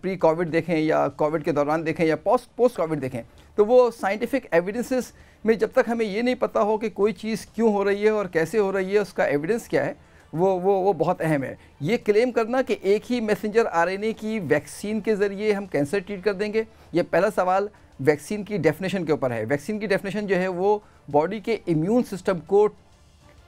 پری کووڈ دیکھیں یا کووڈ کے دوران دیکھیں یا پوسٹ کووڈ دیکھیں، تو وہ سائنٹیفک ایویڈنسز میں جب تک ہمیں یہ نہیں پتہ ہو کہ کوئی چیز کیوں ہو رہی ہے اور کیسے ہو رہی ہے، اس کا ایویڈنس کیا ہے، وہ بہت اہم ہے. یہ کلیم کرنا کہ ایک ہی میسنجر RNA کی ویکسین کے ذریعے ہم کینسر ٹریٹ کر دیں گے، یہ پہلا سوال ویکسین کی ڈیفینیشن کے اوپر ہے. ویکسین کی ڈیفینیشن جو ہے وہ باڈی کے امیون سسٹم کو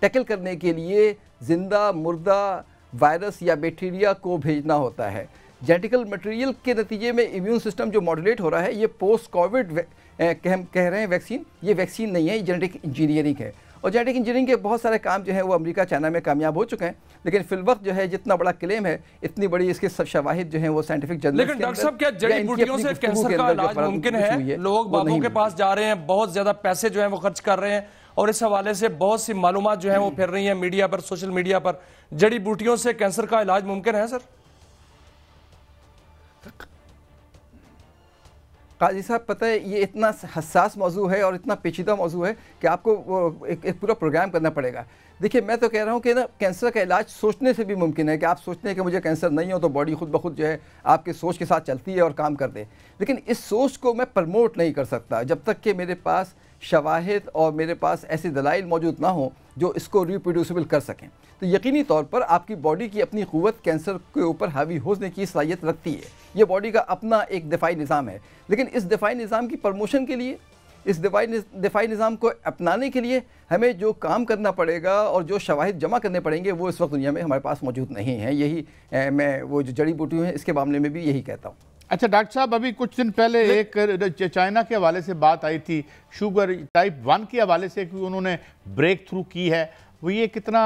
ٹیکل کرنے کے لیے زندہ مردہ وائرس یا بیکٹیریا کو بھیجنا ہوتا ہے. جینیٹیکل مٹیریل کے نتیجے میں امیون سسٹم جو ماڈولیٹ ہو رہا ہے، یہ پوسٹ کووڈ ہم کہہ رہے ہیں ویکسین، یہ ویکسین نہیں ہے، یہ جینیٹک انجینئرنگ ہے. اور جینیٹک انجینئرنگ کے بہت سارے کام جو ہیں وہ امریکہ چائنا میں کامیاب ہو چکے ہیں، لیکن فی الوقت جو ہے جتنا بڑا کلیم ہے، اتنی بڑی اس کے شواہد جو ہیں وہ سائنٹیفک جرنلز کے اندر. لیکن ڈاکٹر صاحب کیا جڑی بوٹیوں سے کینسر کا علاج ممکن ہے؟ لوگ بابوں کے پاس جا رہے ہیں، بہت زیادہ پیسے جو ہیں وہ خرچ کر رہے ہیں، اور اس حوالے سے بہت سی معلومات جو ہیں وہ پھر رہی ہیں میڈیا پر، سوشل میڈیا پر. جڑی بوٹیوں سے کینسر کا علاج ممکن ہے سر؟ قاضی صاحب پتہ ہے یہ اتنا حساس موضوع ہے اور اتنا پیچیدہ موضوع ہے کہ آپ کو ایک پورا پروگرام کرنا پڑے گا. دیکھیے میں تو کہہ رہا ہوں کہ نا کینسر کا علاج سوچنے سے بھی ممکن ہے، کہ آپ سوچتے ہیں کہ مجھے کینسر نہیں ہو تو باڈی خود بخود جو ہے آپ کے سوچ کے ساتھ چلتی ہے اور کام کر دے. لیکن اس سوچ کو میں پرموٹ نہیں کر سکتا جب تک کہ میرے پاس شواہد اور میرے پاس ایسے دلائل موجود نہ ہوں جو اس کو ریپروڈیوسیبل کر سکیں. تو یقینی طور پر آپ کی باڈی کی اپنی قوت کینسر کے اوپر حاوی ہونے کی صلاحیت رکھتی ہے. یہ باڈی کا اپنا ایک دفاعی نظام ہے، لیکن اس دفاعی نظام کی پروموشن کے لیے، اس دفاعی نظام کو اپنانے کے لیے ہمیں جو کام کرنا پڑے گا اور جو شواہد جمع کرنے پڑیں گے وہ اس وقت دنیا میں ہمارے پاس موجود نہیں ہیں. یہی میں وہ جو جڑی بوٹیوں ہیں اس کے معاملے میں بھی یہی کہتا ہوں. اچھا ڈاکٹر صاحب، ابھی کچھ دن پہلے ایک چائنا کے حوالے سے بات آئی تھی، شوگر ٹائپ 1 کے حوالے سے کہ انہوں نے بریک تھرو کی ہے، وہ یہ کتنا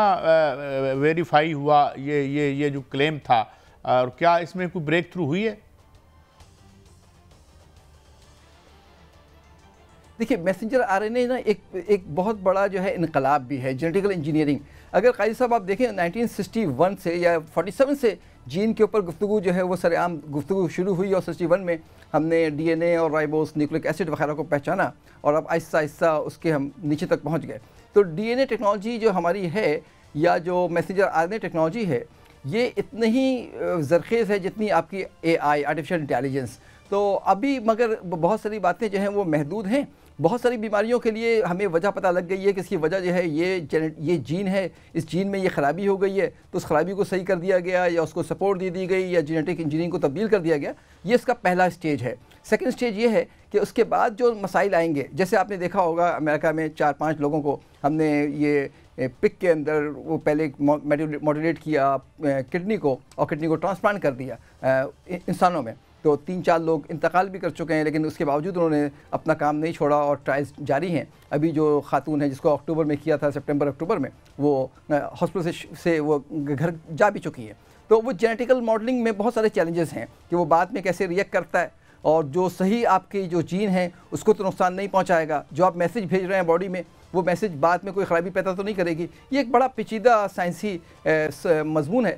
ویریفائی ہوا یہ جو کلیم تھا، اور کیا اس میں کوئی بریک تھرو ہوئی ہے؟ دیکھیے میسنجر RNA نا ایک بہت بڑا جو ہے انقلاب بھی ہے، جینیٹیکل انجینئرنگ. اگر قاضی صاحب آپ دیکھیں 1961 سے یا 47 سے جین کے اوپر گفتگو جو ہے وہ سر عام گفتگو شروع ہوئی، اور 61 میں ہم نے DNA اور رائبوس نیوکلک ایسڈ وغیرہ کو پہچانا، اور اب آہستہ آہستہ اس کے ہم نیچے تک پہنچ گئے. تو DNA ٹیکنالوجی جو ہماری ہے یا جو میسنجر RNA ٹیکنالوجی ہے، یہ اتنی ہی زرخیز ہے جتنی آپ کی AI آرٹیفیشل انٹیلیجنس. تو ابھی مگر بہت ساری باتیں جو ہیں وہ محدود ہیں. بہت ساری بیماریوں کے لیے ہمیں وجہ پتہ لگ گئی ہے کہ اس کی وجہ جو ہے یہ جین ہے، اس جین میں یہ خرابی ہو گئی ہے، تو اس خرابی کو صحیح کر دیا گیا یا اس کو سپورٹ دی گئی یا جینیٹک انجینئرنگ کو تبدیل کر دیا گیا. یہ اس کا پہلا سٹیج ہے. سیکنڈ سٹیج یہ ہے کہ اس کے بعد جو مسائل آئیں گے، جیسے آپ نے دیکھا ہوگا امریکہ میں 4-5 لوگوں کو ہم نے یہ پک کے اندر وہ پہلے ماڈولیٹ کیا کڈنی کو، اور کڈنی کو ٹرانسپلانٹ کر دیا انسانوں میں. تو 3-4 لوگ انتقال بھی کر چکے ہیں، لیکن اس کے باوجود انہوں نے اپنا کام نہیں چھوڑا اور ٹرائلز جاری ہیں. ابھی جو خاتون ہے جس کو اکتوبر میں کیا تھا، سپٹمبر اکتوبر میں، وہ ہاسپٹل سے وہ گھر جا بھی چکی ہے. تو وہ جینیٹیکل ماڈلنگ میں بہت سارے چیلنجز ہیں کہ وہ بعد میں کیسے ریئیکٹ کرتا ہے، اور جو صحیح آپ کی جو جین ہے اس کو تو نقصان نہیں پہنچائے گا، جو آپ میسج بھیج رہے ہیں باڈی میں وہ میسج بعد میں کوئی خرابی پیدا تو نہیں کرے گی. یہ ایک بڑا پیچیدہ سائنسی مضمون ہے.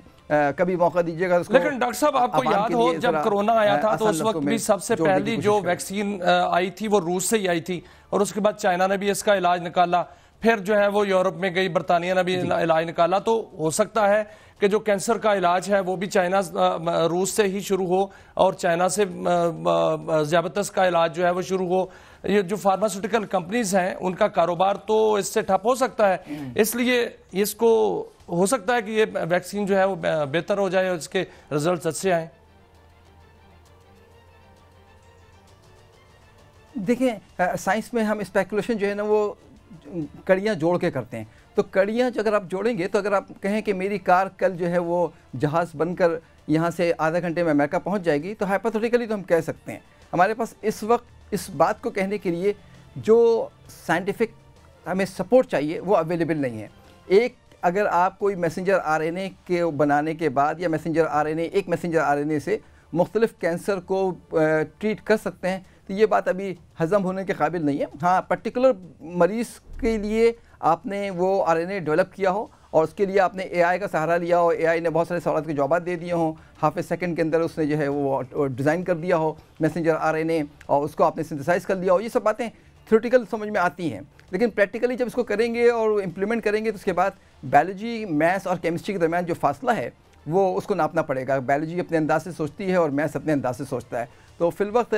کبھی موقع دیجیے گا اس کو. لیکن ڈاکٹر صاحب آپ کو یاد ہو جب کرونا آیا تھا تو اس وقت بھی سب سے پہلی جو ویکسین آئی تھی وہ روس سے ہی آئی تھی، اور اس کے بعد چائنا نے بھی اس کا علاج نکالا. پھر جو ہے وہ یورپ میں گئی، برطانیہ نے بھی علاج نکالا. تو ہو سکتا ہے کہ جو کینسر کا علاج ہے وہ بھی چائنا روس سے ہی شروع ہو اور چائنا سے ذیابیطس کا علاج جو ہے وہ شروع ہو. یہ جو فارماسیوٹیکل کمپنیز ہیں ان کا کاروبار تو اس سے ٹھپ ہو سکتا ہے، اس لیے اس کو ہو سکتا ہے کہ یہ ویکسین جو ہے وہ بہتر ہو جائے اور اس کے رزلٹس اچھے آئیں. دیکھیں سائنس میں ہم اسپیکولیشن جو ہے نا وہ کڑیاں جوڑ کے کرتے ہیں. تو کڑیاں جو اگر آپ جوڑیں گے تو اگر آپ کہیں کہ میری کار کل جو ہے وہ جہاز بن کر یہاں سے آدھا گھنٹے میں امریکہ پہنچ جائے گی، تو ہائپوتھیٹیکلی تو ہم کہہ سکتے ہیں. ہمارے پاس اس وقت اس بات کو کہنے کے لیے جو سائنٹیفک ہمیں سپورٹ چاہیے وہ اویلیبل نہیں ہے. اگر آپ کوئی میسنجر آر این اے کے بنانے کے بعد یا ایک میسنجر آر این اے سے مختلف کینسر کو ٹریٹ کر سکتے ہیں تو یہ بات ابھی ہضم ہونے کے قابل نہیں ہے. ہاں پرٹیکولر مریض کے لیے آپ نے وہ آر این اے ڈیولپ کیا ہو اور اس کے لیے آپ نے اے آئی کا سہارا لیا ہو، اے آئی نے بہت سارے سوالات کے جوابات دے دیے ہوں، ہاف اے سیکنڈ کے اندر اس نے جو ہے وہ ڈیزائن کر دیا ہو میسنجر آر این اے اور اس کو آپ نے سنتھسائز کر لیا ہو. یہ سب باتیں تھیوریٹیکل سمجھ میں آتی ہیں، لیکن پریکٹیکلی جب اس کو کریں گے اور امپلیمنٹ کریں گے تو اس کے بعد بایولوجی، میتھس اور کیمسٹری کے درمیان جو فاصلہ ہے وہ اس کو ناپنا پڑے گا. بایولوجی اپنے انداز سے سوچتی ہے اور میتھس اپنے انداز سے سوچتا ہے. تو فی الوقت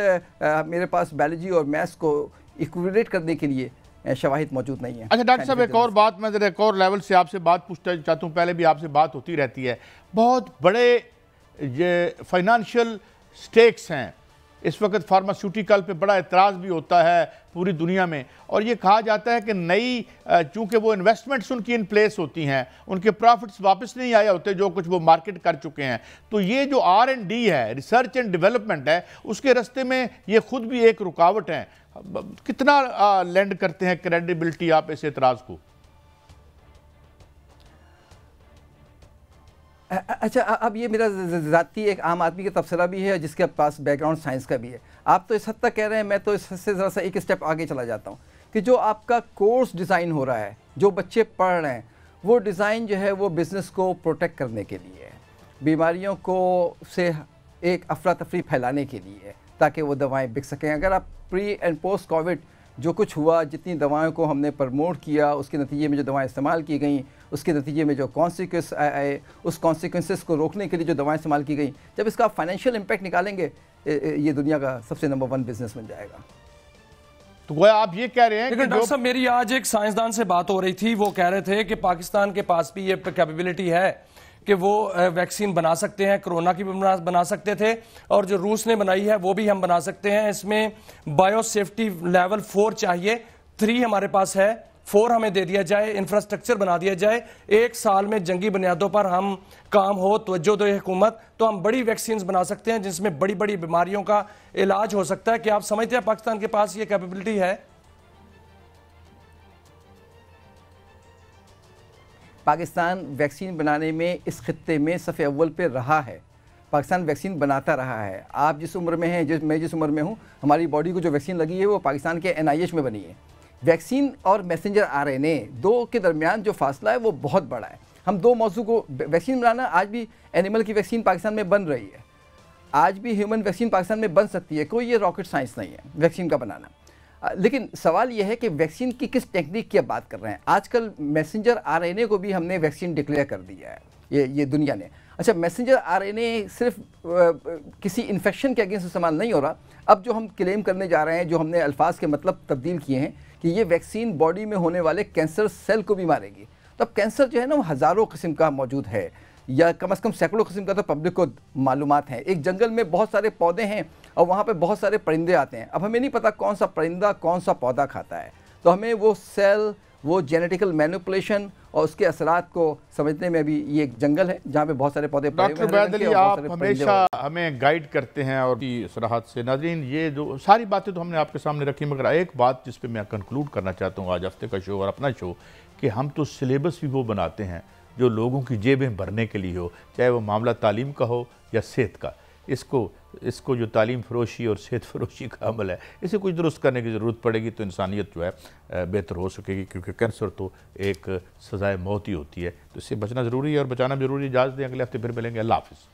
میرے پاس بایولوجی اور میتھس کو ایکویلیٹ کرنے کے لیے شواہد موجود نہیں ہیں. اچھا ڈاکٹر صاحب ایک اور بات، میں ذرا ایک اور لیول سے آپ سے بات پوچھنا چاہتا ہوں. پہلے بھی آپ سے بات ہوتی رہتی ہے، بہت بڑے یہ فائنانشیل سٹیکس ہیں اس وقت. فارماسیوٹیکل پہ بڑا اعتراض بھی ہوتا ہے پوری دنیا میں، اور یہ کہا جاتا ہے کہ نئی چونکہ وہ انویسٹمنٹس ان کی ان پلیس ہوتی ہیں، ان کے پروفٹس واپس نہیں آئے ہوتے جو کچھ وہ مارکیٹ کر چکے ہیں. تو یہ جو R&D ہے، ریسرچ اینڈ ڈیولپمنٹ ہے، اس کے رستے میں یہ خود بھی ایک رکاوٹ ہے. کتنا لینڈ کرتے ہیں کریڈیبلٹی آپ اس اعتراض کو؟ اچھا اب یہ میرا ذاتی ایک عام آدمی کا تبصرہ بھی ہے جس کے پاس بیک گراؤنڈ سائنس کا بھی ہے. آپ تو اس حد تک کہہ رہے ہیں، میں تو اس حد سے ذرا سا ایک اسٹیپ آگے چلا جاتا ہوں کہ جو آپ کا کورس ڈیزائن ہو رہا ہے، جو بچے پڑھ رہے ہیں، وہ ڈیزائن جو ہے وہ بزنس کو پروٹیکٹ کرنے کے لیے ہے، بیماریوں کو سے ایک افراتفری پھیلانے کے لیے ہے تاکہ وہ دوائیں بک سکیں. اگر آپ پری اینڈ پوسٹ کووڈ جو کچھ ہوا، جتنی دوائوں کو ہم نے پروموٹ کیا، اس کے نتیجے میں جو دوائیں استعمال کی گئیں، اس کے نتیجے میں جو کانسیکوینس آئے، اس کانسیکوینسز کو روکنے کے لیے جو دوائیں استعمال کی گئیں، جب اس کا فائنینشیل امپیکٹ نکالیں گے یہ دنیا کا سب سے نمبر 1 بزنس بن جائے گا. تو گویا آپ یہ کہہ رہے ہیں لیکن ڈاکٹر صاحب میری آج ایک سائنسدان سے بات ہو رہی تھی، وہ کہہ رہے تھے کہ پاکستان کے پاس بھی یہ کیپیبلٹی ہے کہ وہ ویکسین بنا سکتے ہیں، کرونا کی بھی بنا سکتے تھے، اور جو روس نے بنائی ہے وہ بھی ہم بنا سکتے ہیں. اس میں بایو سیفٹی لیول 4 چاہیے، 3 ہمارے پاس ہے، 4 ہمیں دے دیا جائے، انفراسٹرکچر بنا دیا جائے، 1 سال میں جنگی بنیادوں پر ہم کام ہو، توجہ دے حکومت، تو ہم بڑی ویکسینز بنا سکتے ہیں جس میں بڑی بڑی بیماریوں کا علاج ہو سکتا ہے. کیا آپ سمجھتے ہیں پاکستان کے پاس یہ کیپیبلٹی ہے؟ پاکستان ویکسین بنانے میں اس خطے میں صف اول پہ رہا ہے. پاکستان ویکسین بناتا رہا ہے. آپ جس عمر میں ہیں، میں جس عمر میں ہوں، ہماری باڈی کو جو ویکسین لگی ہے وہ پاکستان کے NIH میں بنی ہے. ویکسین اور میسنجر RNA دو کے درمیان جو فاصلہ ہے وہ بہت بڑا ہے. ہم دو موضوع کو ویکسین بنانا، آج بھی اینیمل کی ویکسین پاکستان میں بن رہی ہے، آج بھی ہیومن ویکسین پاکستان میں بن سکتی ہے، کوئی یہ راکٹ سائنس نہیں ہے ویکسین کا بنانا. لیکن سوال یہ ہے کہ ویکسین کی کس ٹیکنیک کی بات کر رہے ہیں. آج کل میسنجر RNA کو بھی ہم نے ویکسین ڈکلیئر کر دیا ہے یہ دنیا نے. اچھا میسنجر RNA صرف کسی انفیکشن کے اگینسٹ استعمال نہیں ہو رہا. اب جو ہم کلیم کرنے جا رہے ہیں، جو ہم نے الفاظ کے مطلب تبدیل کیے ہیں کہ یہ ویکسین باڈی میں ہونے والے کینسر سیل کو بھی مارے گی. تو اب کینسر جو ہے نا وہ ہزاروں قسم کا موجود ہے، یا کم از کم سینکڑوں قسم کا تو پبلک کو معلومات ہیں. ایک جنگل میں بہت سارے پودے ہیں اور وہاں پہ بہت سارے پرندے آتے ہیں. اب ہمیں نہیں پتہ کون سا پرندہ کون سا پودا کھاتا ہے، تو ہمیں وہ سیل، وہ جینیٹیکل مینوپولیشن اور اس کے اثرات کو سمجھنے میں بھی یہ ایک جنگل ہے جہاں پہ بہت سارے پودے پڑے ہوئے ہیں. ڈاکٹر عبید علی، آپ ہمیشہ ہمیں گائیڈ کرتے ہیں اور صراحت سے. ناظرین، یہ جو ساری باتیں تو ہم نے آپ کے سامنے رکھی، مگر ایک بات جس پہ میں کنکلوڈ کرنا چاہتا ہوں آج ہفتے کا شو اور اپنا شو، کہ ہم تو سلیبس بھی وہ بناتے ہیں جو لوگوں کی جیبیں بھرنے کے لیے ہو، چاہے وہ معاملہ تعلیم کا ہو یا صحت کا. اس کو جو تعلیم فروشی اور صحت فروشی کا عمل ہے، اسے کچھ درست کرنے کی ضرورت پڑے گی تو انسانیت جو ہے بہتر ہو سکے گی، کیونکہ کینسر تو ایک سزائے موت ہی ہوتی ہے. تو اس سے بچنا ضروری ہے اور بچانا ضروری ہے. اجازت دیں، اگلے ہفتے پھر ملیں گے. اللہ حافظ.